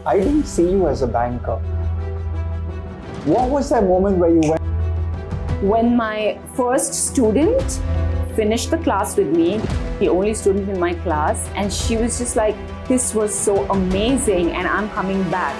I didn't see you as a banker. What was that moment where you went? When my first student finished the class with me, the only student in my class, and she was just like, this was so amazing and I'm coming back.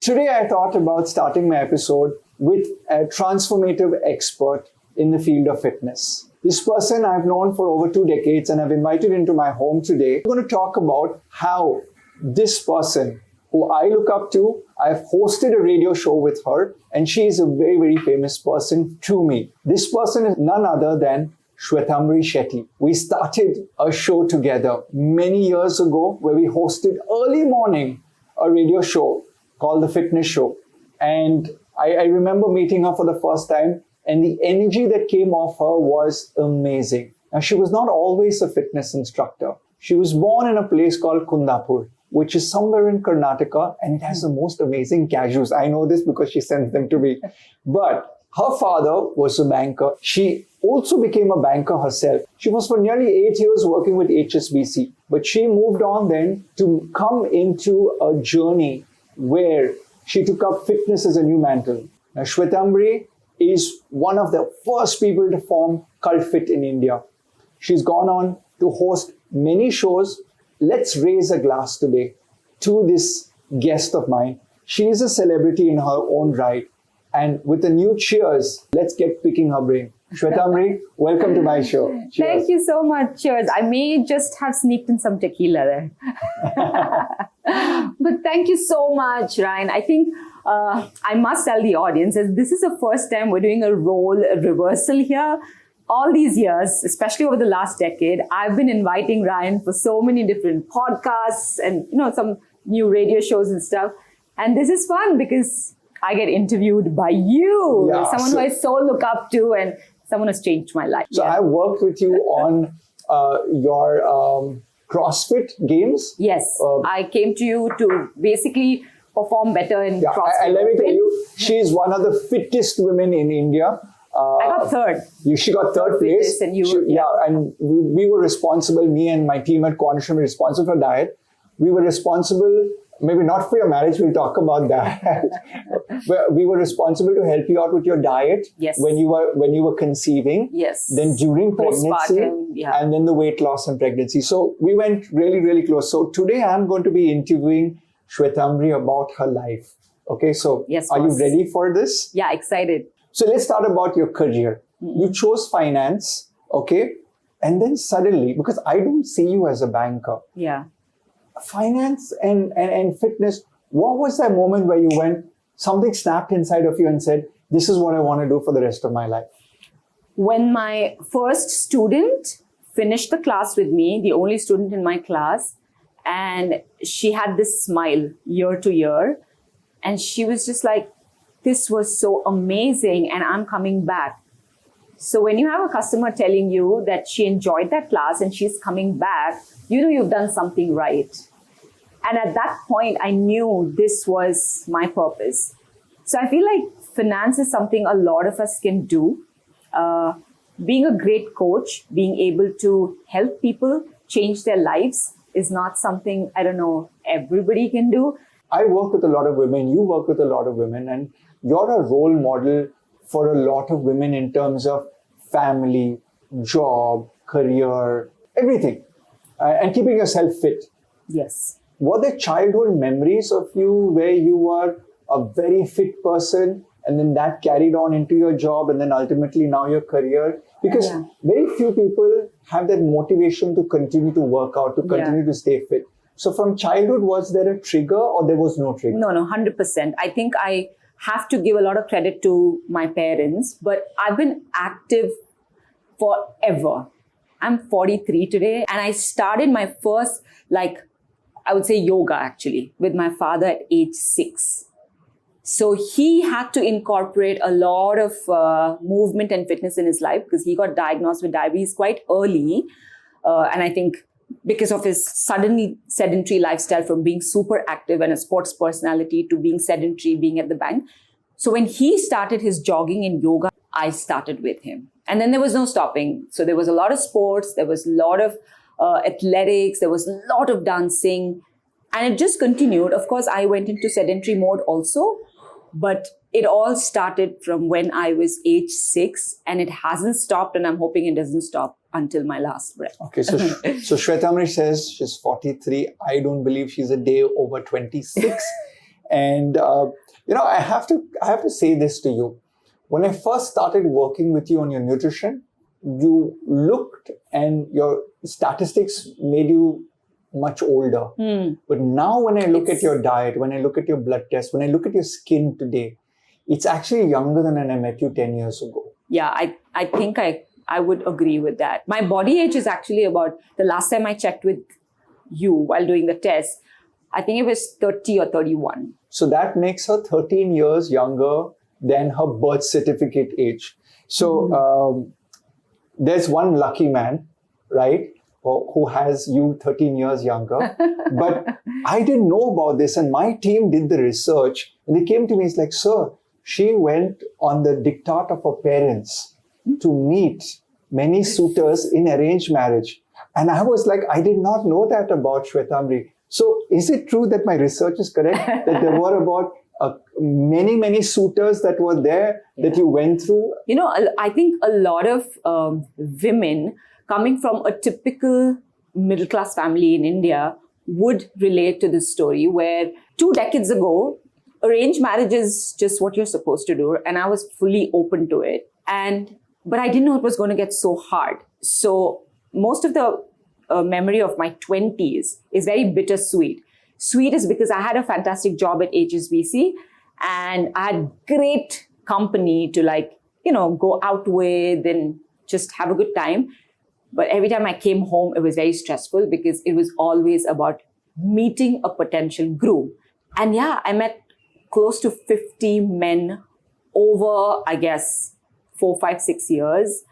Today I thought about starting my episode with a transformative expert in the field of fitness. This person I've known for over 2 decades and I've invited into my home today. I'm going to talk about how this person, who I look up to, I've hosted a radio show with her and she is a very, very famous person to me. This person is none other than Shwetambri Shetty. We started a show together many years ago where we hosted early morning a radio show called The Fitness Show. And I remember meeting her for the first time and the energy that came off her was amazing. Now, she was not always a fitness instructor. She was born in a place called Kundapur, which is somewhere in Karnataka, and it has the most amazing cashews. I know this because she sends them to me. But her father was a banker. She also became a banker herself. She was for nearly 8 years working with HSBC, but she moved on then to come into a journey where she took up fitness as a new mantle. Now, Shwetambri is one of the first people to form Cult Fit in India. She's gone on to host many shows. Let's raise a glass today to this guest of mine. She is a celebrity in her own right. And with a new cheers, let's get picking her brain. Shwetambri, welcome to my show. Cheers. Thank you so much. Cheers. I may just have sneaked in some tequila there. But thank you so much, Ryan. I think I must tell the audience that this is the first time we're doing a role reversal here. All these years, especially over the last decade, I've been inviting Ryan for so many different podcasts and, some new radio shows and stuff. And this is fun because I get interviewed by you, someone who I so look up to and someone who's changed my life. So I worked with you on your CrossFit games. Yes, I came to you to basically perform better in CrossFit. And let me tell you, she is one of the fittest women in India. I got third. She got third place. And you and we were responsible, me and my team at Cornerstone were responsible for diet. We were responsible, maybe not for your marriage, we'll talk about that. But we were responsible to help you out with your diet when you were conceiving. Yes. Then during pregnancy, and then the weight loss and pregnancy. So we went really, really close. So today I'm going to be interviewing Shwetambri about her life. Okay, so are you ready for this? Yeah, excited. So let's start about your career. You chose finance, okay? And then suddenly, because I don't see you as a banker. Yeah. Finance and fitness, what was that moment where you went, something snapped inside of you and said, this is what I want to do for the rest of my life? When my first student finished the class with me, the only student in my class, and she had this smile year to year, and she was just like, this was so amazing and I'm coming back. So when you have a customer telling you that she enjoyed that class and she's coming back, you've done something right. And at that point, I knew this was my purpose. So I feel like finance is something a lot of us can do. Being a great coach, being able to help people change their lives is not something, everybody can do. I work with a lot of women, you work with a lot of women, and you're a role model for a lot of women in terms of family, job, career, everything, and keeping yourself fit. Yes. Were there childhood memories of you where you were a very fit person and then that carried on into your job and then ultimately now your career? Because very few people have that motivation to continue to work out, to continue to stay fit. So from childhood, was there a trigger or there was no trigger? No, 100%. I think I have to give a lot of credit to my parents, but I've been active forever. I'm 43 today and I started my first, I would say yoga actually, with my father at age 6. So he had to incorporate a lot of movement and fitness in his life because he got diagnosed with diabetes quite early. And I think because of his suddenly sedentary lifestyle, from being super active and a sports personality to being sedentary, being at the bank. So when he started his jogging and yoga, I started with him. And then there was no stopping. So there was a lot of sports, there was a lot of athletics, there was a lot of dancing. And it just continued. Of course, I went into sedentary mode also. But it all started from when I was age 6, and it hasn't stopped, and I'm hoping it doesn't stop until my last breath. Okay, so Shwetambri says she's 43. I don't believe she's a day over 26. And I have to say this to you. When I first started working with you on your nutrition, you looked and your statistics made you much older. But now when I look at your diet, when I look at your blood test, when I look at your skin today, it's actually younger than when I met you 10 years ago. Yeah, I think I would agree with that. My body age is actually about, the last time I checked with you while doing the test, I think it was 30 or 31. So that makes her 13 years younger than her birth certificate age. So there's one lucky man, right? Who has you 13 years younger. But I didn't know about this, and my team did the research, and they came to me, it's like, sir, she went on the diktat of her parents to meet many suitors in arranged marriage. And I was like, I did not know that about Shwetambri. So is it true that my research is correct, that there were about many suitors that were there that you went through? I think a lot of women coming from a typical middle-class family in India would relate to this story, where 2 decades ago, arranged marriage is just what you're supposed to do. And I was fully open to it. But I didn't know it was going to get so hard. So most of the memory of my 20s is very bittersweet. Sweet is because I had a fantastic job at HSBC, and I had great company to go out with and just have a good time. But every time I came home, it was very stressful because it was always about meeting a potential groom. And yeah, I met close to 50 men over, I guess, 4, 5, 6 years.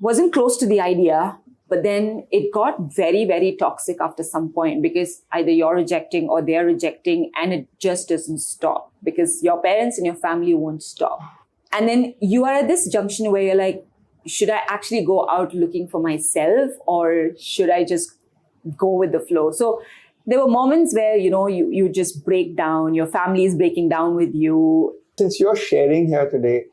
Wasn't close to the idea, but then it got very, very toxic after some point, because either you're rejecting or they're rejecting, and it just doesn't stop because your parents and your family won't stop. And then you are at this junction where you're like, should I actually go out looking for myself, or should I just go with the flow? So there were moments where, you just break down, your family is breaking down with you. Since you're sharing here today,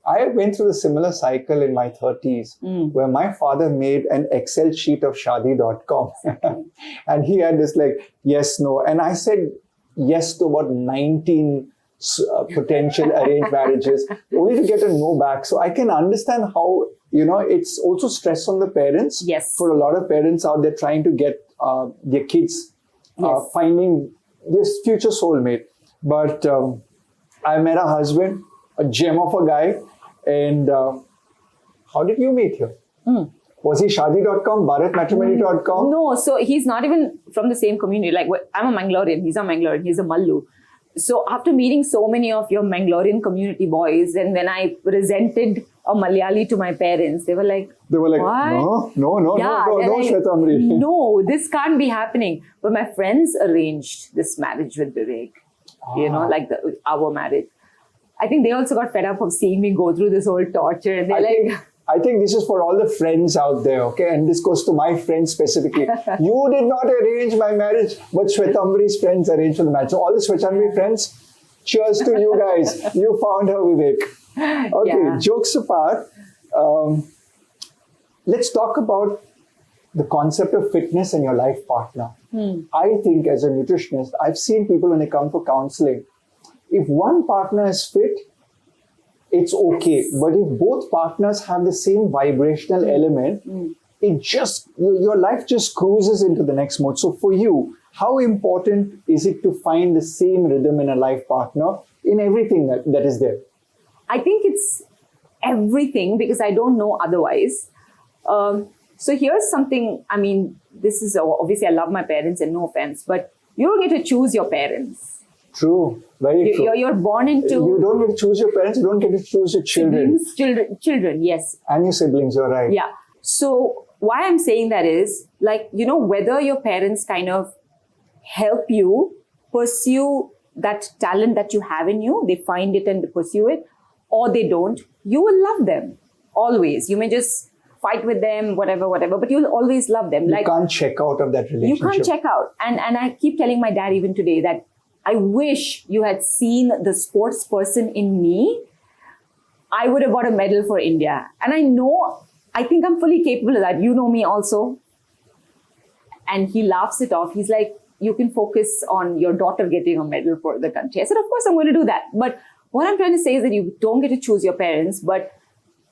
I went through a similar cycle in my 30s where my father made an Excel sheet of shadi.com and he had this yes, no. And I said yes to about 19 potential arranged marriages only to get a no back. So I can understand how, it's also stress on the parents. Yes. For a lot of parents out there trying to get their kids finding this future soulmate. But I met a husband, a gem of a guy. And how did you meet him? Was he shadi.com, bharatmatrimony.com? No, so he's not even from the same community. I'm a Mangalorean, he's a Mangalorean, he's a Mallu. So after meeting so many of your Mangalorean community boys, and when I presented a Malayali to my parents, they were like, what? No, Shwetambri. No, this can't be happening. But my friends arranged this marriage with Vivek, our marriage. I think they also got fed up of seeing me go through this whole torture. And I think this is for all the friends out there, okay? And this goes to my friends specifically. You did not arrange my marriage, but Shwetambri's friends arranged for the marriage. So all the Shwetambri friends, cheers to you guys. You found her, Vivek. Okay, jokes apart, let's talk about the concept of fitness and your life partner. I think as a nutritionist, I've seen people when they come for counseling, if one partner is fit, it's okay. But if both partners have the same vibrational element, it just, your life just cruises into the next mode. So for you, how important is it to find the same rhythm in a life partner in everything that is there? I think it's everything, because I don't know otherwise. So here's something, this is obviously I love my parents and no offense, but you don't get to choose your parents. True, very true. You're born into... You don't get to choose your parents, you don't get to choose your children. Children, yes. And your siblings, you're right. Yeah. So why I'm saying that is, like, whether your parents kind of help you pursue that talent that you have in you, they find it and they pursue it, or they don't, you will love them always. You may just fight with them, whatever, but you'll always love them. You can't check out of that relationship. You can't check out. And I keep telling my dad even today that I wish you had seen the sports person in me. I would have got a medal for India. And I think I'm fully capable of that. You know me also. And he laughs it off. He's like, you can focus on your daughter getting a medal for the country. I said, of course I'm going to do that. But what I'm trying to say is that you don't get to choose your parents, but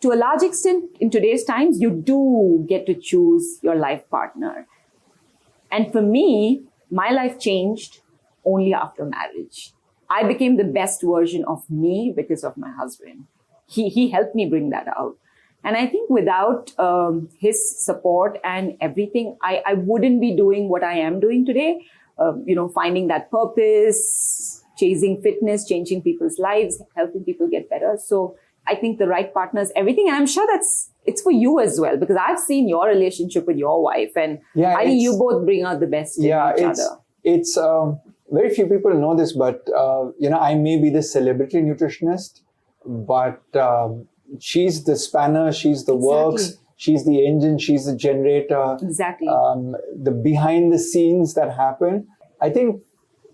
to a large extent, in today's times, you do get to choose your life partner. And for me, my life changed only after marriage. I became the best version of me because of my husband. He helped me bring that out. And I think without his support and everything, I wouldn't be doing what I am doing today. Finding that purpose, chasing fitness, changing people's lives, helping people get better. So I think the right partner is everything. And I'm sure it's for you as well, because I've seen your relationship with your wife, and I think you both bring out the best in each other. It's very few people know this, but I may be the celebrity nutritionist, but she's the spanner, she's the works, she's the engine, she's the generator. Exactly. The behind the scenes that happen. I think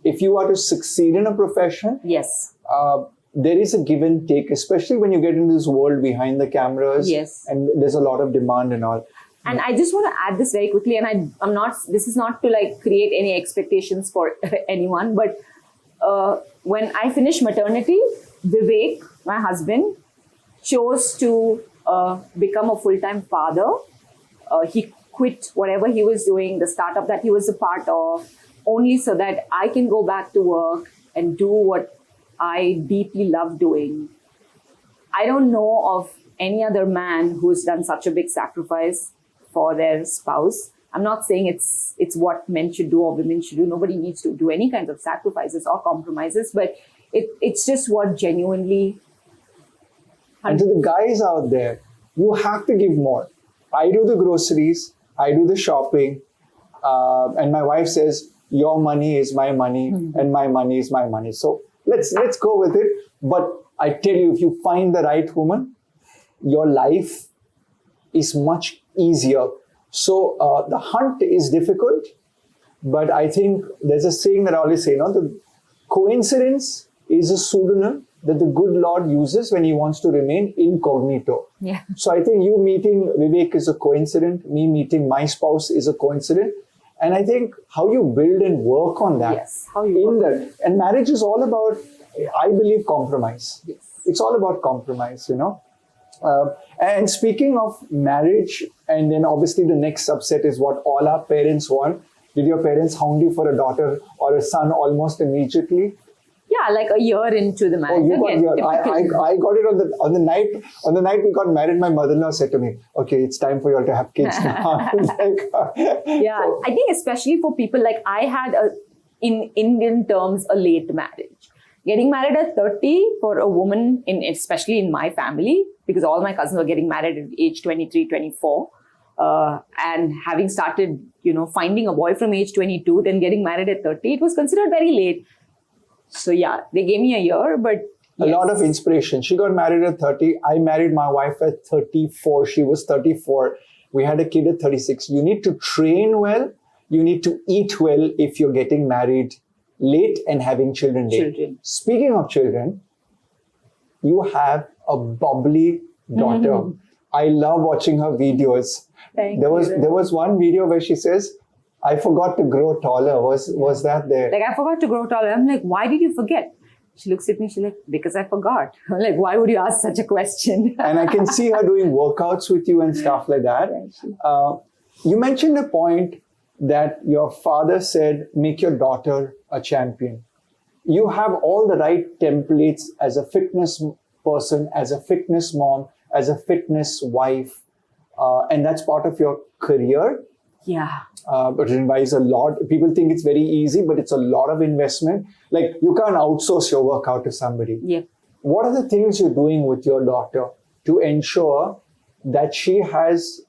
if you are to succeed in a profession, yes, there is a give and take, especially when you get into this world behind the cameras. Yes. And there's a lot of demand and all. And I just want to add this very quickly, and I'm not, this is not to like create any expectations for anyone, but when I finished maternity, Vivek, my husband, chose to become a full-time father. He quit whatever he was doing, the startup that he was a part of, only so that I can go back to work and do what I deeply love doing. I don't know of any other man who's done such a big sacrifice for their spouse. I'm not saying it's what men should do or women should do. Nobody needs to do any kinds of sacrifices or compromises, but it's just what genuinely. And to the guys out there, you have to give more. I do the groceries, I do the shopping, and my wife says, your money is my money, and my money is my money. So let's go with it. But I tell you, if you find the right woman, your life is much easier. So the hunt is difficult, but I think there's a saying that I always say, the coincidence is a pseudonym that the good Lord uses when he wants to remain incognito. Yeah. So I think you meeting Vivek is a coincidence, me meeting my spouse is a coincidence. And I think how you build and work on that. Yes, how you work on that. And marriage is all about, I believe, compromise. Yes. It's all about compromise, And speaking of marriage, and then obviously the next subset is what all our parents want. Did your parents hound you for a daughter or a son almost immediately? Yeah, like a year into the marriage. I got it on the night we got married. My mother-in-law said to me, "Okay, it's time for you all to have kids now." Yeah, I think especially for people like I had in Indian terms a late marriage. Getting married at 30 for a woman, especially in my family, because all my cousins were getting married at age 23, 24, and having started, finding a boy from age 22, then getting married at 30, it was considered very late. So yeah, they gave me a year, but yes. A lot of inspiration. She got married at 30. I married my wife at 34. She was 34. We had a kid at 36. You need to train well. You need to eat well if you're getting married late and having children late. Speaking of children, you have a bubbly daughter. I love watching her videos. There was one video where she says, I forgot to grow taller. Was that there? Like, I forgot to grow taller. I'm like, why did you forget? She looks at me, she's like, because I forgot. I'm like, why would you ask such a question? And I can see her doing workouts with you and stuff like that. You mentioned a point that your father said, make your daughter a champion. You have all the right templates as a fitness person, as a fitness mom, as a fitness wife. And that's part of your career. Yeah. But it involves a lot. People think it's very easy, but it's a lot of investment. Like, you can't outsource your workout to somebody. Yeah. What are the things you're doing with your daughter to ensure that she has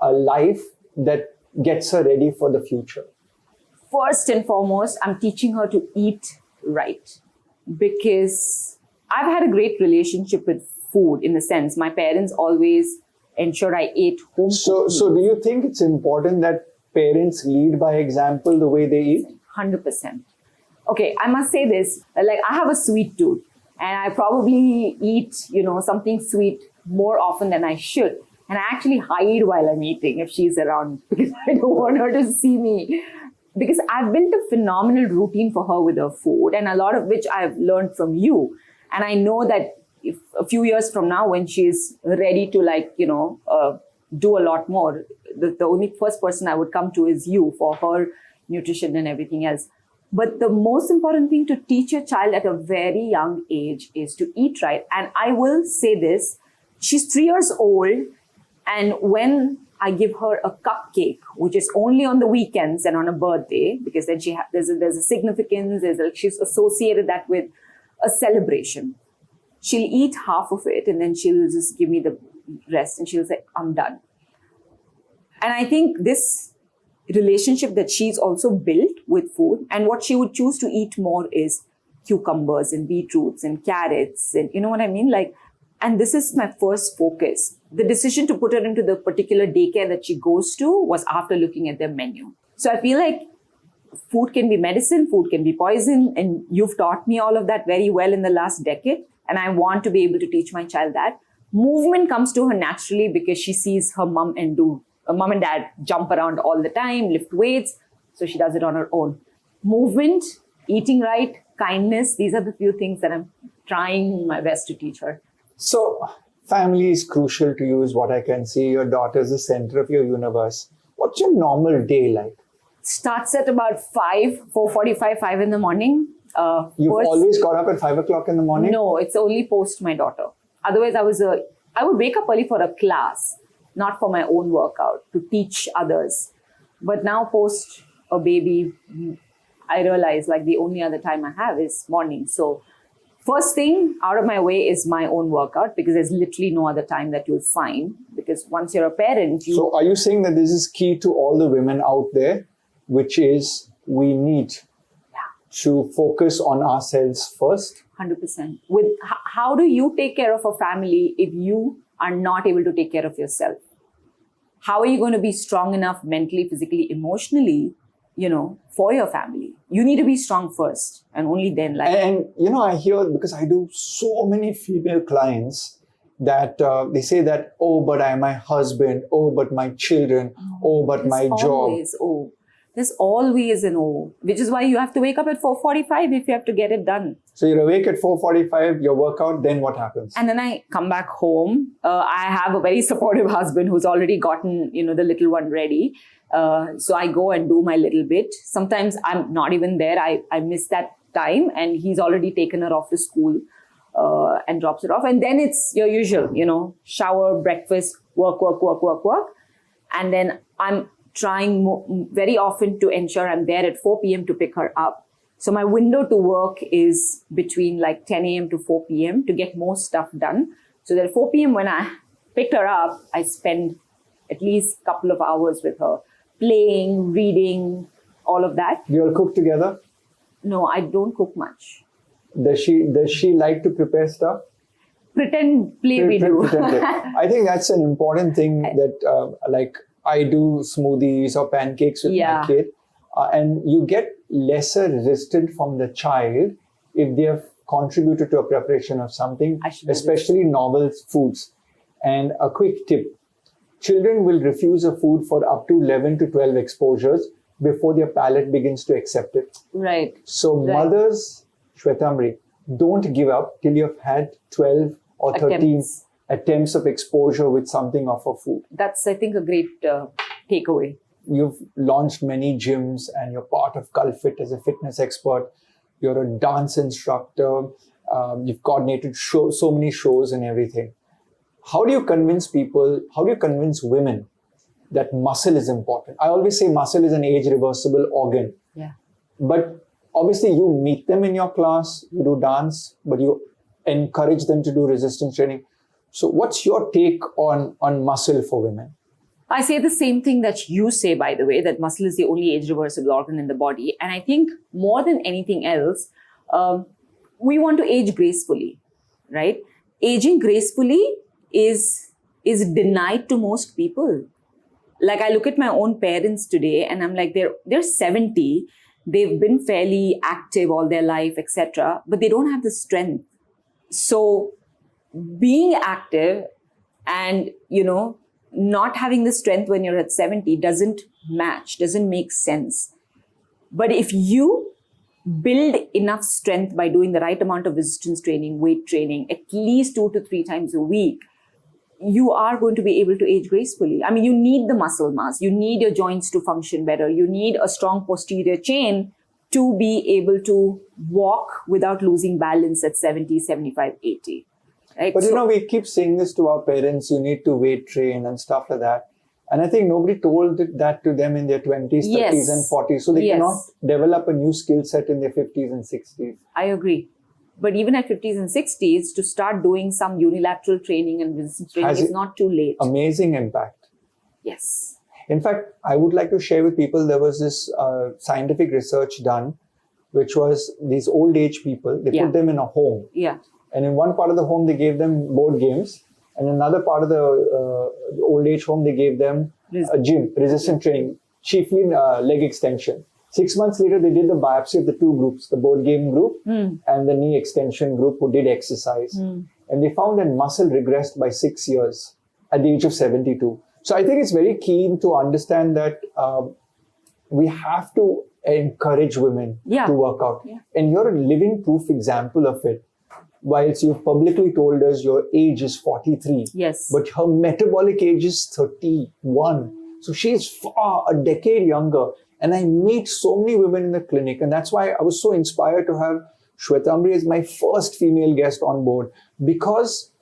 a life that gets her ready for the future? First and foremost, I'm teaching her to eat right, because I've had a great relationship with food, in the sense my parents always ensured I ate home So cooked do you think it's important that parents lead by example the way they eat? 100%. Okay, I must say this, like I have a sweet tooth and I probably eat, something sweet more often than I should. And I actually hide while I'm eating if she's around, because I don't want her to see me. Because I've built a phenomenal routine for her with her food, and a lot of which I've learned from you. And I know that if a few years from now, when she's ready to do a lot more, the only first person I would come to is you for her nutrition and everything else. But the most important thing to teach your child at a very young age is to eat right. And I will say this, she's 3 years old, and when I give her a cupcake, which is only on the weekends and on a birthday, because then there's a significance, she's associated that with a celebration. She'll eat half of it and then she'll just give me the rest and she'll say, I'm done. And I think this relationship that she's also built with food, and what she would choose to eat more is cucumbers and beetroots and carrots, and you know what I mean? And this is my first focus. The decision to put her into the particular daycare that she goes to was after looking at their menu. So I feel like food can be medicine, food can be poison, and you've taught me all of that very well in the last decade. And I want to be able to teach my child that. Movement comes to her naturally because she sees her mom and dad jump around all the time, lift weights. So she does it on her own. Movement, eating right, kindness, these are the few things that I'm trying my best to teach her. So family is crucial to you, is what I can see. Your daughter is the center of your universe. What's your normal day like? Starts at about 4:45, 5 in the morning. You've always got up at 5 o'clock in the morning? No, it's only post my daughter. Otherwise, I would wake up early for a class, not for my own workout, to teach others. But now post a baby, I realize the only other time I have is morning. So first thing out of my way is my own workout, because there's literally no other time that you'll find. Because once you're a parent, So are you saying that this is key to all the women out there, which is we need to focus on ourselves first? 100%. How do you take care of a family if you are not able to take care of yourself? How are you going to be strong enough mentally, physically, emotionally, for your family? You need to be strong first, and only then. And I hear, because I do so many female clients, that they say that, oh, but I'm my husband, oh, but my children, oh, but my job. There's always an oh, which is why you have to wake up at 4:45 if you have to get it done. So you're awake at 4:45, your workout, then what happens? And then I come back home. I have a very supportive husband who's already gotten, the little one ready. So I go and do my little bit. Sometimes I'm not even there. I miss that time, and he's already taken her off to school and drops it off. And then it's your usual, shower, breakfast, work. And then I'm trying very often to ensure I'm there at 4 p.m. to pick her up. So my window to work is between 10 a.m. to 4 p.m. to get more stuff done. So that at 4 p.m. when I picked her up, I spend at least a couple of hours with her, playing, reading, all of that. Do you all cook together? No, I don't cook much. Does she like to prepare stuff? Pretend play we do. I think that's an important thing that I do smoothies or pancakes with my kid. And you get lesser resistant from the child if they have contributed to a preparation of something, especially novel foods. And a quick tip, children will refuse a food for up to 11 to 12 exposures before their palate begins to accept it. Right. So mothers, Shwetambri, don't give up till you've had 12 or 13 attempts of exposure with something of a food. That's, I think, a great takeaway. You've launched many gyms and you're part of Fit as a fitness expert. You're a dance instructor. You've coordinated so many shows and everything. How do you convince women that muscle is important? I always say muscle is an age-reversible organ. Yeah. But obviously you meet them in your class, you do dance, but you encourage them to do resistance training. So what's your take on muscle for women? I say the same thing that you say, by the way, that muscle is the only age-reversible organ in the body. And I think more than anything else, we want to age gracefully, right? Aging gracefully is denied to most people. Like, I look at my own parents today and I'm like, they're 70, they've been fairly active all their life, etc., but they don't have the strength. So being active and, not having the strength when you're at 70 doesn't make sense. But if you build enough strength by doing the right amount of resistance training, weight training, at least 2 to 3 times a week, you are going to be able to age gracefully. I mean, you need the muscle mass. You need your joints to function better. You need a strong posterior chain to be able to walk without losing balance at 70, 75, 80. Right? But we keep saying this to our parents, you need to weight train and stuff like that. And I think nobody told that to them in their 20s, 30s and 40s. So they cannot develop a new skill set in their 50s and 60s. I agree. But even at 50s and 60s, to start doing some unilateral training and resistance training is not too late. Amazing impact. Yes. In fact, I would like to share with people, there was this scientific research done, which was these old age people, they put them in a home. Yeah. And in one part of the home, they gave them board games. And in another part of the old age home, they gave them a gym, resistance training, chiefly leg extension. 6 months later, they did the biopsy of the two groups, the board game group and the knee extension group who did exercise. And they found that muscle regressed by 6 years at the age of 72. So I think it's very keen to understand that we have to encourage women to work out. Yeah. And you're a living proof example of it. Whilst you've publicly told us your age is 43. Yes. But her metabolic age is 31. So she's far a decade younger. And I meet so many women in the clinic. And that's why I was so inspired to have Shwetambri as my first female guest on board. Because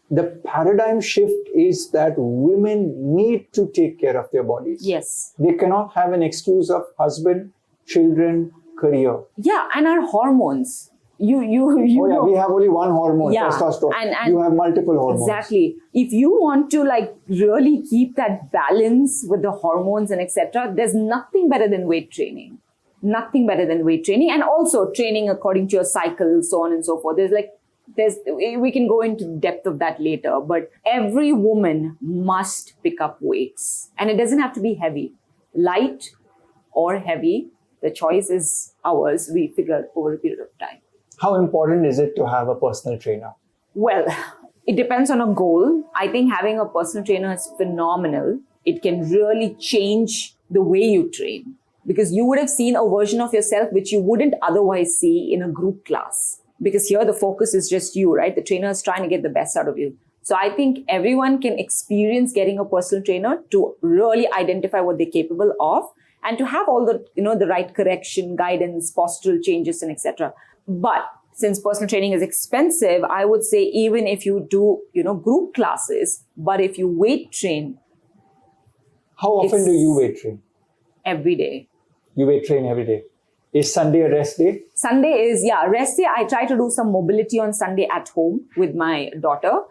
the paradigm shift is that women need to take care of their bodies. Yes. They cannot have an excuse of husband, children, career. Yeah, and our hormones. We have only one hormone, testosterone. And you have multiple hormones. Exactly. If you want to really keep that balance with the hormones and etc., there's nothing better than weight training. Nothing better than weight training, and also training according to your cycle, so on and so forth. We can go into depth of that later, but every woman must pick up weights, and it doesn't have to be heavy, light or heavy. The choice is ours. We figure over a period of time. How important is it to have a personal trainer? Well, it depends on a goal. I think having a personal trainer is phenomenal. It can really change the way you train, because you would have seen a version of yourself which you wouldn't otherwise see in a group class. Because here the focus is just you, right? The trainer is trying to get the best out of you. So I think everyone can experience getting a personal trainer to really identify what they're capable of and to have all the, the right correction, guidance, postural changes and etc. But since personal training is expensive, I would say even if you do, group classes, but if you weight train. How often do you weight train? Every day. You weight train every day. Is Sunday a rest day? Sunday is, rest day. I try to do some mobility on Sunday at home with my daughter.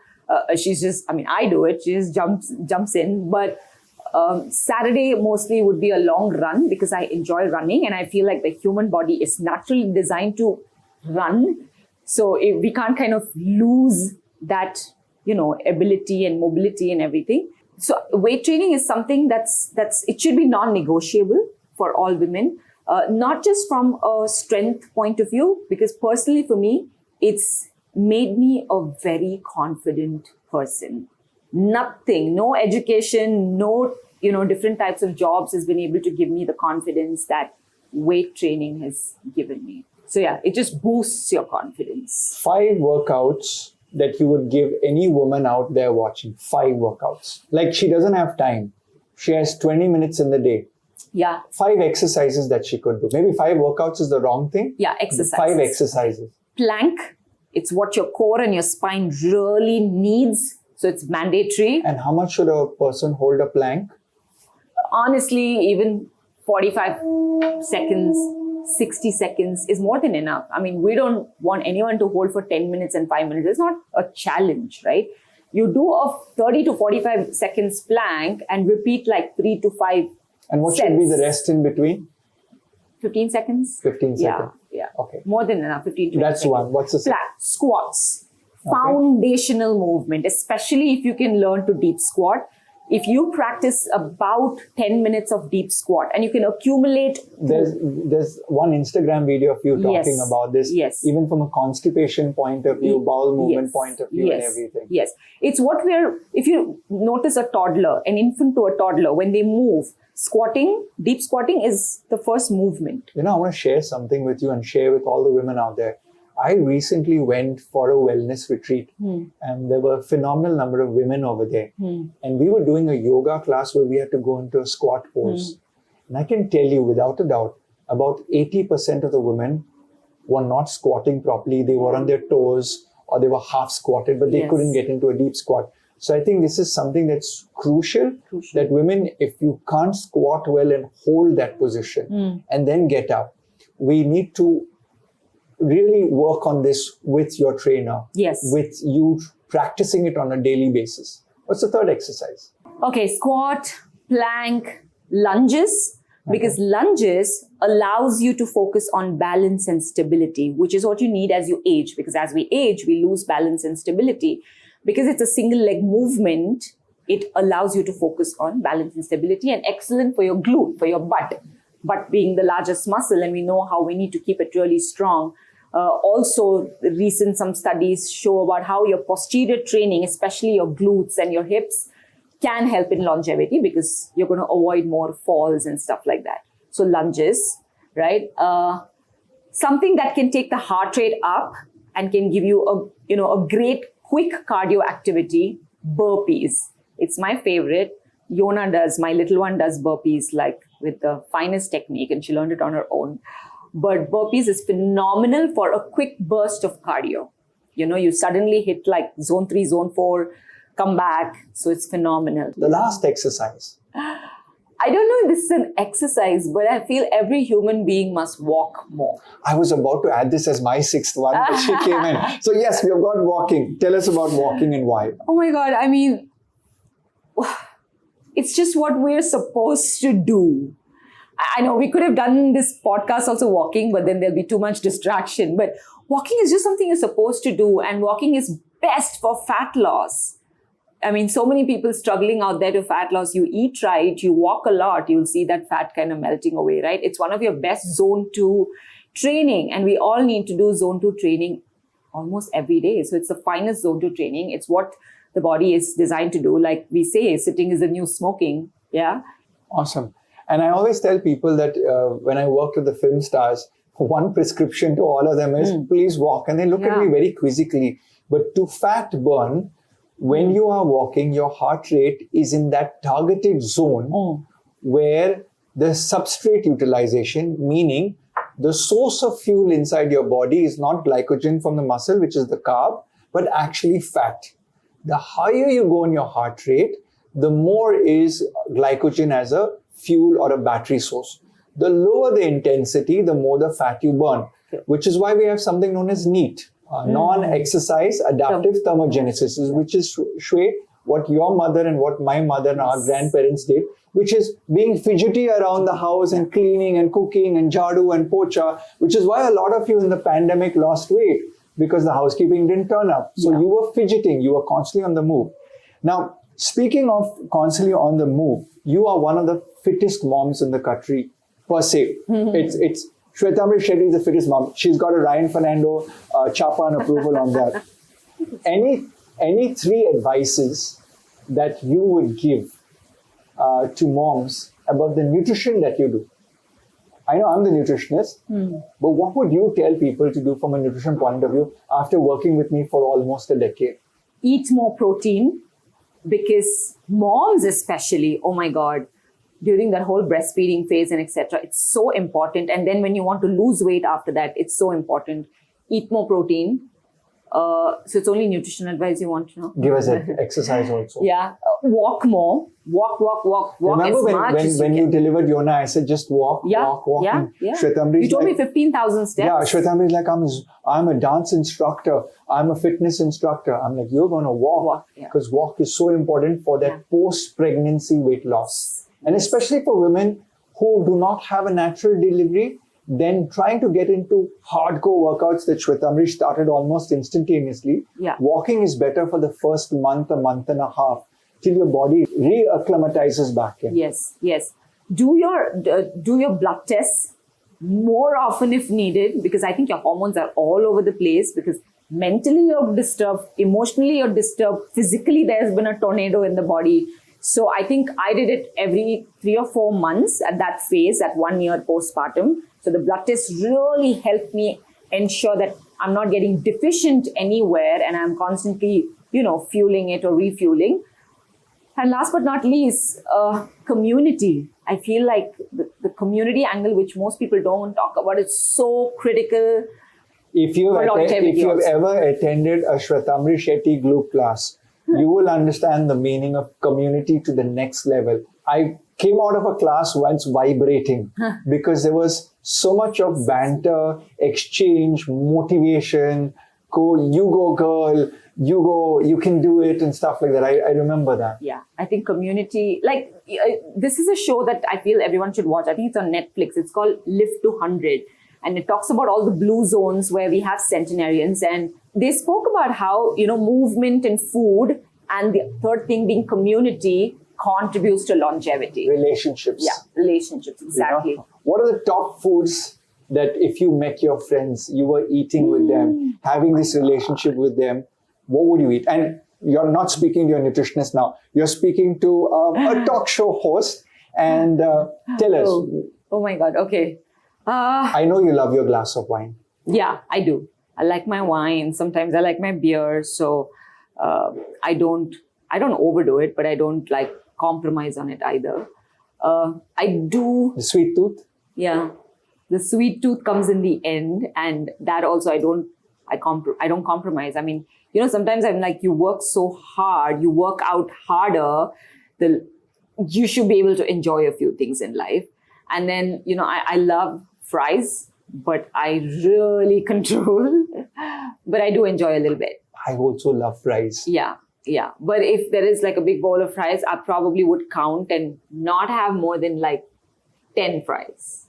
She's just, I do it. She just jumps in. But Saturday mostly would be a long run because I enjoy running and I feel like the human body is naturally designed to run. So if we can't kind of lose that, ability and mobility and everything. So weight training is something it should be non-negotiable for all women, not just from a strength point of view, because personally for me, it's made me a very confident person. Nothing, no education, no, different types of jobs has been able to give me the confidence that weight training has given me. So it just boosts your confidence. 5 workouts that you would give any woman out there watching. 5 workouts. Like she doesn't have time. She has 20 minutes in the day. Yeah. 5 exercises that she could do. Maybe 5 workouts is the wrong thing. Yeah, exercises. 5 exercises. Plank. It's what your core and your spine really needs. So it's mandatory. And how much should a person hold a plank? Honestly, even 45 seconds, 60 seconds is more than enough. We don't want anyone to hold for 10 minutes and 5 minutes. It's not a challenge, right? You do a 30 to 45 seconds plank and repeat like 3 to 5 And what should be the rest in between? 15 seconds. 15 seconds. Yeah. Okay. More than enough. 15 to 20 That's seconds. one. What's the second? Squats. Okay. Foundational movement, especially if you can learn to deep squat. If you practice about 10 minutes of deep squat and you can accumulate. There's one Instagram video of you talking Yes. about this. Yes. Even from a constipation point of view, bowel movement Yes. point of view Yes. and everything. Yes. It's what if you notice a toddler, an infant to a toddler, when they move, squatting, deep squatting is the first movement. I want to share something with you and share with all the women out there. I recently went for a wellness retreat and there were a phenomenal number of women over there. And we were doing a yoga class where we had to go into a squat pose. And I can tell you without a doubt, about 80% of the women were not squatting properly. They were on their toes or they were half squatted, but they couldn't get into a deep squat. So I think this is something that's crucial. That women, if you can't squat well and hold that position and then get up, we need to really work on this with your trainer. Yes. With you practicing it on a daily basis. What's the third exercise? Okay, squat, plank, lunges. Because lunges allows you to focus on balance and stability, which is what you need as you age. Because as we age, we lose balance and stability. Because it's a single leg movement, it allows you to focus on balance and stability, and excellent for your glute, for your butt. Butt being the largest muscle, and we know how we need to keep it really strong. Also, some studies show about how your posterior training, especially your glutes and your hips, can help in longevity because you're going to avoid more falls and stuff like that. So lunges, right? Something that can take the heart rate up and can give you a great quick cardio activity, burpees. It's my favorite. My little one does burpees like with the finest technique, and she learned it on her own. But burpees is phenomenal for a quick burst of cardio. You suddenly hit like zone 3, zone 4, come back. So it's phenomenal. The last exercise. I don't know if this is an exercise, but I feel every human being must walk more. I was about to add this as my sixth one, but she came in. So yes, we have got walking. Tell us about walking and why. Oh my God. I mean, it's just what we're supposed to do. I know we could have done this podcast also walking, but then there'll be too much distraction. But walking is just something you're supposed to do. And walking is best for fat loss. I mean, so many people struggling out there to fat loss. You eat right, you walk a lot, you'll see that fat kind of melting away, right? It's one of your best zone 2 training. And we all need to do zone 2 training almost every day. So it's the finest zone 2 training. It's what the body is designed to do. Like we say, sitting is the new smoking. Yeah. Awesome. And I always tell people that when I worked with the film stars, one prescription to all of them is please walk. And they look at me very quizzically. But to fat burn, when you are walking, your heart rate is in that targeted zone where the substrate utilization, meaning the source of fuel inside your body is not glycogen from the muscle, which is the carb, but actually fat. The higher you go in your heart rate, the more is glycogen as a fuel or a battery source. The lower the intensity, the more the fat you burn, which is why we have something known as NEAT, non-exercise adaptive thermogenesis, which is, Shwe, what your mother and what my mother and our grandparents did, which is being fidgety around the house and cleaning and cooking and jadu and pocha, which is why a lot of you in the pandemic lost weight because the housekeeping didn't turn up. So you were fidgeting, you were constantly on the move. Now, speaking of constantly on the move, you are one of the fittest moms in the country, per se. It's Shwetambri Shetty is the fittest mom. She's got a Ryan Fernando chapa and approval on that. Any 3 advices that you would give to moms about the nutrition that you do? I know I'm the nutritionist, but what would you tell people to do from a nutrition point of view after working with me for almost a decade? Eat more protein, because moms especially, oh my God, during that whole breastfeeding phase and etc., it's so important. And then when you want to lose weight after that, it's so important. Eat more protein. So it's only nutrition advice you want to know? Give us an exercise also. Yeah. Walk more, walk Remember as much as when you you can. delivered Yona, I said just walk. Yeah. Shwetambri You told me 15,000 steps. Yeah, Shwetambri is like, I'm a dance instructor. I'm a fitness instructor. I'm like, you're going to walk. Because walk is so important for that post-pregnancy weight loss. And especially for women who do not have a natural delivery, then trying to get into hardcore workouts that Shwetambri started almost instantaneously. Walking is better for the first month, a month and a half, till your body re-acclimatizes back in. Yes. Do your blood tests more often if needed, because I think your hormones are all over the place, because mentally you're disturbed, emotionally you're disturbed, physically there's been a tornado in the body. So I think I did it every 3 or 4 months at that phase, at 1 year postpartum. So the blood tests really helped me ensure that I'm not getting deficient anywhere and I'm constantly, fueling it or refueling. And last but not least, community. I feel like the community angle, which most people don't talk about, is so critical. If you have ever attended a Shwetambri Shetty group class, you will understand the meaning of community to the next level. I came out of a class once vibrating because there was so much of banter, exchange, motivation, you go girl, you can do it and stuff like that. I remember that. Yeah, I think community, this is a show that I feel everyone should watch. I think it's on Netflix. It's called Live to 100. And it talks about all the blue zones where we have centenarians. And they spoke about how, movement and food, and the third thing being community, contributes to longevity. Relationships. Yeah, relationships, exactly. What are the top foods that if you met your friends, you were eating with them, having this relationship with them, what would you eat? And you're not speaking to your nutritionist now. You're speaking to a talk show host. And tell us. Oh my God, okay. I know you love your glass of wine. Yeah, I do. I like my wine. Sometimes I like my beer. So I don't overdo it, but I don't compromise on it either. I do. The sweet tooth? Yeah. The sweet tooth comes in the end. And that also I don't compromise. I mean, sometimes I'm like, you work so hard, you work out harder, you should be able to enjoy a few things in life. And then, I love fries, but I really control. But I do enjoy a little bit. I also love fries. Yeah. But if there is a big bowl of fries, I probably would count and not have more than 10 fries.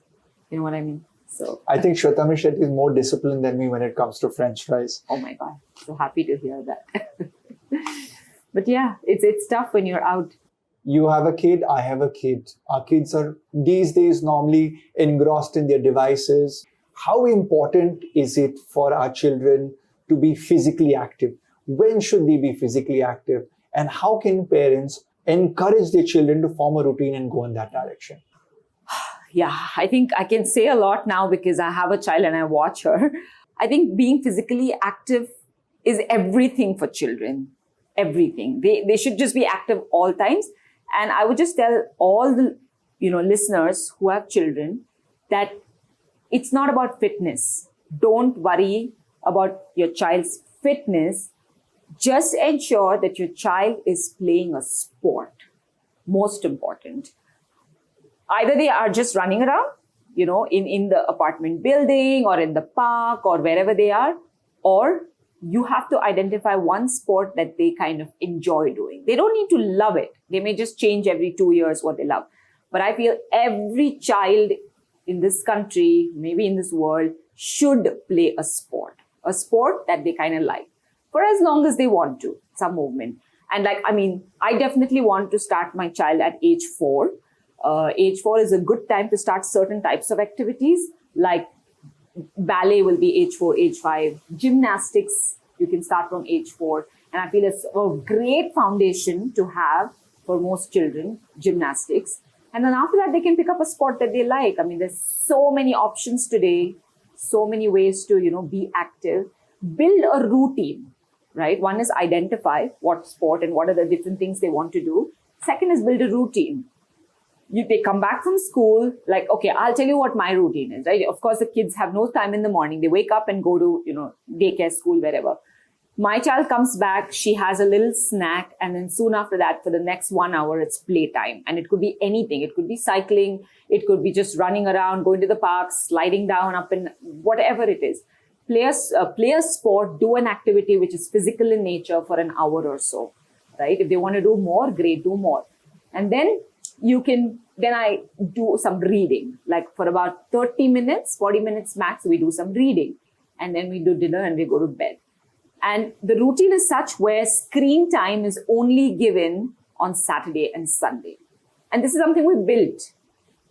You know what I mean? So I think Shwetambri Shetty is more disciplined than me when it comes to French fries. Oh my God. So happy to hear that. But yeah, it's tough when you're out. You have a kid, I have a kid. Our kids are these days normally engrossed in their devices. How important is it for our children to be physically active? When should they be physically active? And how can parents encourage their children to form a routine and go in that direction? Yeah, I think I can say a lot now because I have a child and I watch her. I think being physically active is everything for children. Everything. They should just be active all times. And I would just tell all the listeners who have children that it's not about fitness. Don't worry about your child's fitness. Just ensure that your child is playing a sport. Most important. Either they are just running around, in the apartment building or in the park or wherever they are, or you have to identify one sport that they kind of enjoy doing. They don't need to love it. They may just change every 2 years what they love. But I feel every child in this country, maybe in this world, should play a sport that they kind of like for as long as they want to, some movement. And I definitely want to start my child at age 4. Age 4 is a good time to start certain types of activities, like ballet will be age 4, age 5. Gymnastics, you can start from age 4. And I feel it's a great foundation to have for most children, gymnastics. And then after that, they can pick up a sport that they like. I mean, there's so many options today, so many ways to, be active. Build a routine, right? One is identify what sport and what are the different things they want to do. Second is build a routine. They come back from school, okay, I'll tell you what my routine is, right? Of course, the kids have no time in the morning. They wake up and go to, daycare, school, wherever. My child comes back, she has a little snack, and then soon after that, for the next 1 hour, it's playtime. And it could be anything. It could be cycling. It could be just running around, going to the park, sliding down, up and whatever it is. Play a sport, do an activity which is physical in nature for an hour or so, right? If they want to do more, great, do more. And then I do some reading, like for about 30 minutes, 40 minutes max, we do some reading. And then we do dinner and we go to bed. And the routine is such where screen time is only given on Saturday and Sunday. And this is something we built.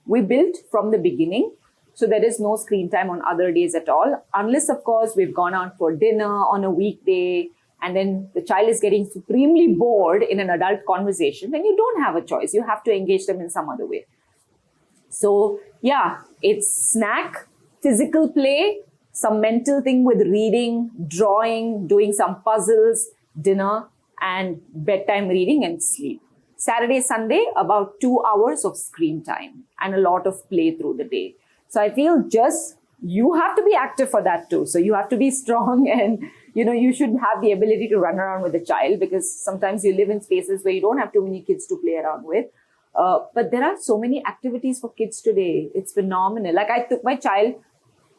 We built from the beginning. So there is no screen time on other days at all. Unless, of course, we've gone out for dinner on a weekday and then the child is getting supremely bored in an adult conversation, then you don't have a choice. You have to engage them in some other way. So yeah, it's snack, physical play, some mental thing with reading, drawing, doing some puzzles, dinner, and bedtime reading and sleep. Saturday, Sunday, about 2 hours of screen time and a lot of play through the day. So I feel you have to be active for that too. So you have to be strong and, you should have the ability to run around with a child because sometimes you live in spaces where you don't have too many kids to play around with. But there are so many activities for kids today. It's phenomenal. Like I took my child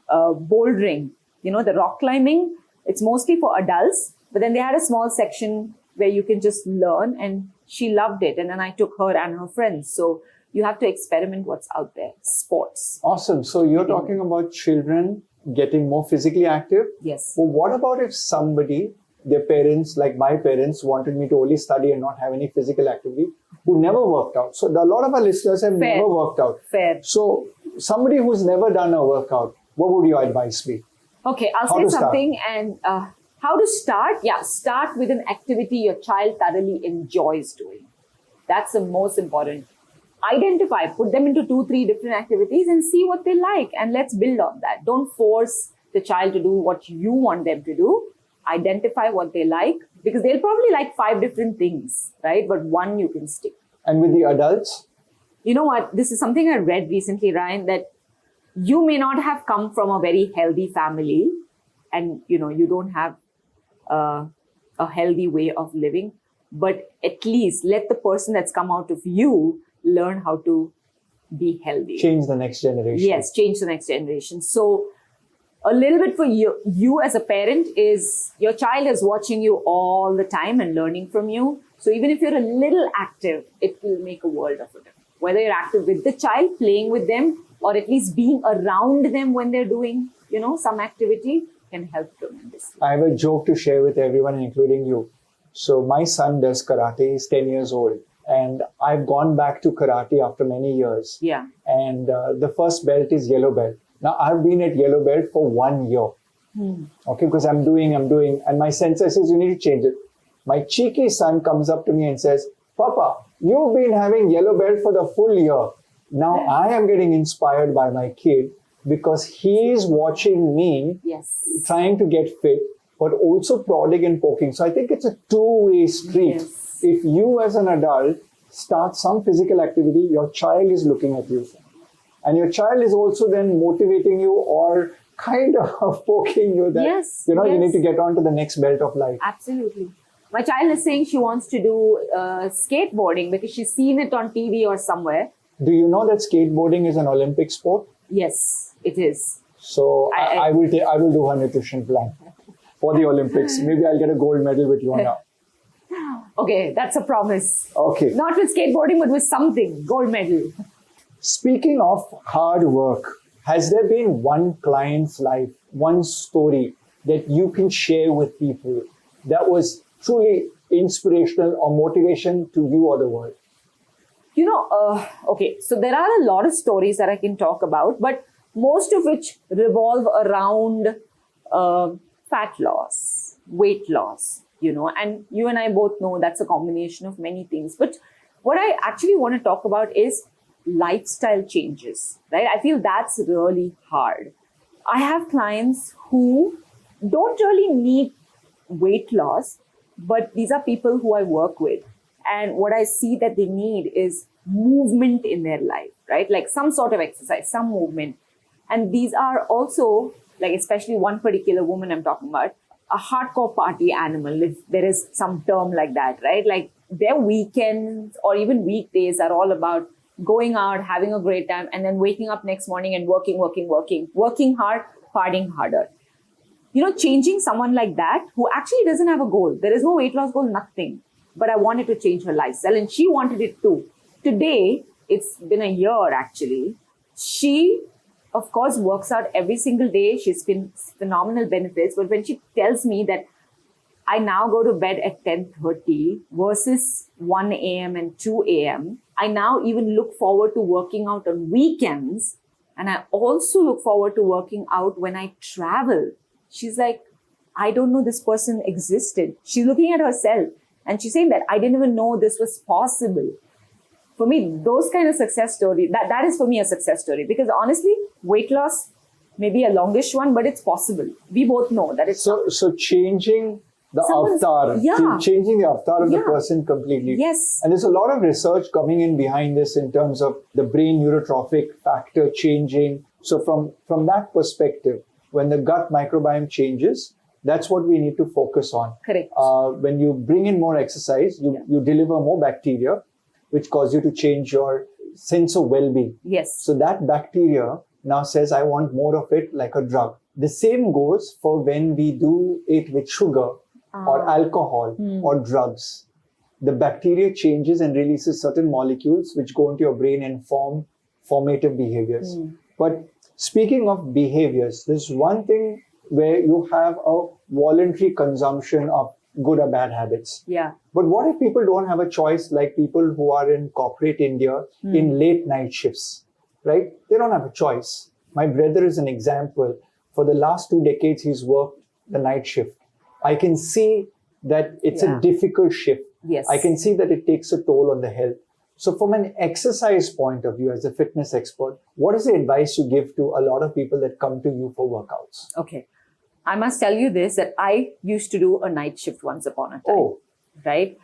bouldering, the rock climbing. It's mostly for adults, but then they had a small section where you can just learn and she loved it. And then I took her and her friends. So you have to experiment what's out there. Sports. Awesome. So you're talking about children getting more physically active? Yes. Well, what about if somebody, their parents, like my parents, wanted me to only study and not have any physical activity, who never worked out? So a lot of our listeners have never worked out. Fair. So somebody who's never done a workout, what would your advice be? Okay, I'll say something. And how to start? Yeah, start with an activity your child thoroughly enjoys doing. That's the most important. Identify, put them into 2-3 different activities and see what they like. And let's build on that. Don't force the child to do what you want them to do. Identify what they like because they'll probably like 5 different things, right? But one you can stick. And with the adults? You know what? This is something I read recently, Ryan, that you may not have come from a very healthy family and, you don't have a healthy way of living, but at least let the person that's come out of you learn how to be healthy. Change the next generation. Yes, change the next generation. So a little bit for you as a parent is your child is watching you all the time and learning from you. So even if you're a little active, it will make a world of it. Whether you're active with the child, playing with them, or at least being around them when they're doing, some activity can help tremendously. I have a joke to share with everyone, including you. So my son does karate. He's 10 years old. And I've gone back to karate after many years. Yeah. And the first belt is yellow belt. Now, I've been at yellow belt for 1 year. Okay, because I'm doing. And my sensei says, you need to change it. My cheeky son comes up to me and says, Papa, you've been having yellow belt for the full year. Now I am getting inspired by my kid because he's watching me trying to get fit, but also prodding and poking. So I think it's a two-way street. Yes. If you as an adult start some physical activity, your child is looking at you. And your child is also then motivating you or kind of poking you that, you need to get on to the next belt of life. Absolutely. My child is saying she wants to do skateboarding because she's seen it on TV or somewhere. Do you know that skateboarding is an Olympic sport? Yes, it is. So I will do her nutrition plan for the Olympics. Maybe I'll get a gold medal with you now. Okay, that's a promise. Okay. Not with skateboarding, but with something. Gold medal. Speaking of hard work, has there been one client's life, one story that you can share with people that was truly inspirational or motivation to you or the world? Okay, so there are a lot of stories that I can talk about, but most of which revolve around fat loss, weight loss, and you and I both know that's a combination of many things. But what I actually want to talk about is lifestyle changes, right? I feel that's really hard. I have clients who don't really need weight loss, but these are people who I work with. And what I see that they need is movement in their life, right? Like some sort of exercise, some movement. And these are also, like especially one particular woman I'm talking about, a hardcore party animal, if there is some term like that, right? Like their weekends or even weekdays are all about going out, having a great time, and then waking up next morning and working hard, partying harder. Changing someone like that who actually doesn't have a goal. There is no weight loss goal, nothing. But I wanted to change her lifestyle and she wanted it too. Today, it's been a year actually. She, of course, works out every single day. She's been phenomenal benefits. But when she tells me that I now go to bed at 10:30 versus 1 a.m. and 2 a.m., I now even look forward to working out on weekends. And I also look forward to working out when I travel. She's like, I don't know this person existed. She's looking at herself and she's saying that I didn't even know this was possible. For me, those kind of success stories, that is for me a success story, because honestly, weight loss may be a longish one, but it's possible. We both know that it's so changing the avatar, changing the avatar of the person completely. Yes. And there's a lot of research coming in behind this in terms of the brain neurotrophic factor changing. So from that perspective, when the gut microbiome changes, that's what we need to focus on. Correct. When you bring in more exercise, you deliver more bacteria, which cause you to change your sense of well-being. Yes. So that bacteria now says, I want more of it, like a drug. The same goes for when we do it with sugar or alcohol or drugs. The bacteria changes and releases certain molecules which go into your brain and form formative behaviors. But speaking of behaviors, there's one thing where you have a voluntary consumption of good or bad habits. Yeah. But what if people don't have a choice, like people who are in corporate India in late night shifts, right? They don't have a choice. My brother is an example. For the last 2 decades, he's worked the night shift. I can see that it's a difficult shift. Yes. I can see that it takes a toll on the health. So from an exercise point of view, as a fitness expert, what is the advice you give to a lot of people that come to you for workouts? Okay. I must tell you this, that I used to do a night shift once upon a time. Oh. Right?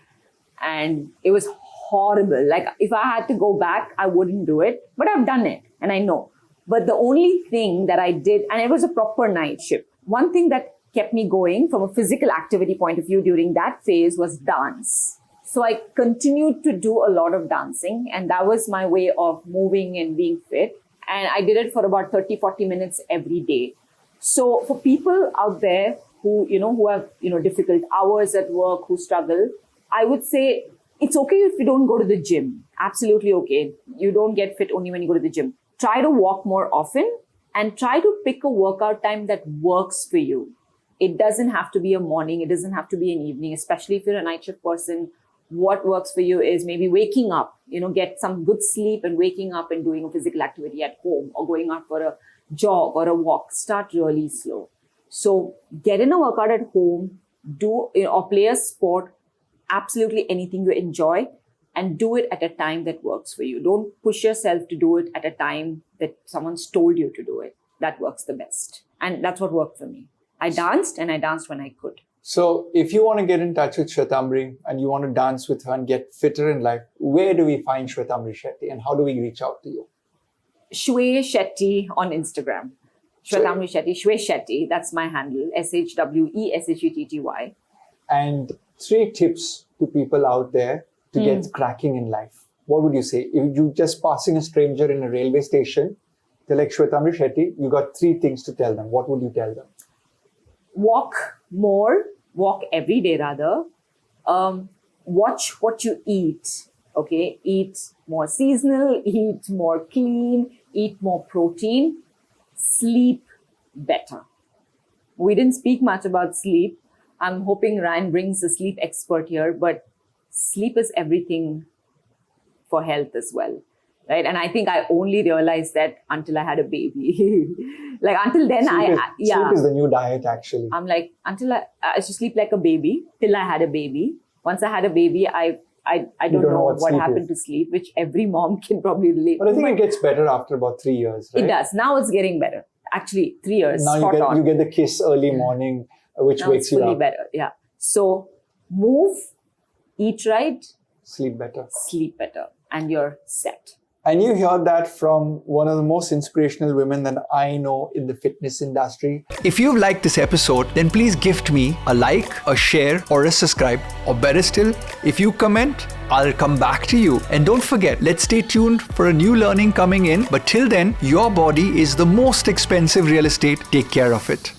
And it was horrible. Like if I had to go back, I wouldn't do it. But I've done it and I know. But the only thing that I did, and it was a proper night shift, one thing that kept me going from a physical activity point of view during that phase was dance. So I continued to do a lot of dancing, and that was my way of moving and being fit. And I did it for about 30-40 minutes every day. So for people out there who have difficult hours at work, who struggle, I would say it's okay if you don't go to the gym. Absolutely okay. You don't get fit only when you go to the gym. Try to walk more often and try to pick a workout time that works for you. It doesn't have to be a morning. It doesn't have to be an evening, especially if you're a night shift person. What works for you is maybe waking up, get some good sleep and waking up and doing a physical activity at home or going out for a jog or a walk. Start really slow. So get in a workout at home, do or play a sport, absolutely anything you enjoy, and do it at a time that works for you. Don't push yourself to do it at a time that someone's told you to do it. That works the best. And that's what worked for me. I danced and I danced when I could. So if you want to get in touch with Shwetambri and you want to dance with her and get fitter in life, where do we find Shwetambri Shetty and how do we reach out to you? Shwe Shetty on Instagram. Shwetambri Shetty, Shwe Shetty. That's my handle. SHWESHETTY. And 3 tips to people out there to get cracking in life. What would you say? If you just passing a stranger in a railway station, they're like, Shwetambri Shetty, you got 3 things to tell them. What would you tell them? Walk more. Walk every day rather. Watch what you eat. Okay, eat more seasonal, eat more clean, eat more protein, sleep better. We didn't speak much about sleep. I'm hoping Ryan brings a sleep expert here, but sleep is everything for health as well, right? And I think I only realized that until I had a baby. Like until then, sleep is the new diet actually. I'm like, until I used to sleep like a baby till I had a baby. Once I had a baby, I don't know what happened to sleep, which every mom can probably relate. But I think it gets better after about 3 years, right? It does. Now it's getting better. Actually, 3 years. Now you get the kiss early morning, which now wakes you up. Better. Yeah. So move, eat right, sleep better, and you're set. And you hear that from one of the most inspirational women that I know in the fitness industry. If you've liked this episode, then please gift me a like, a share, or a subscribe. Or better still, if you comment, I'll come back to you. And don't forget, let's stay tuned for a new learning coming in. But till then, your body is the most expensive real estate. Take care of it.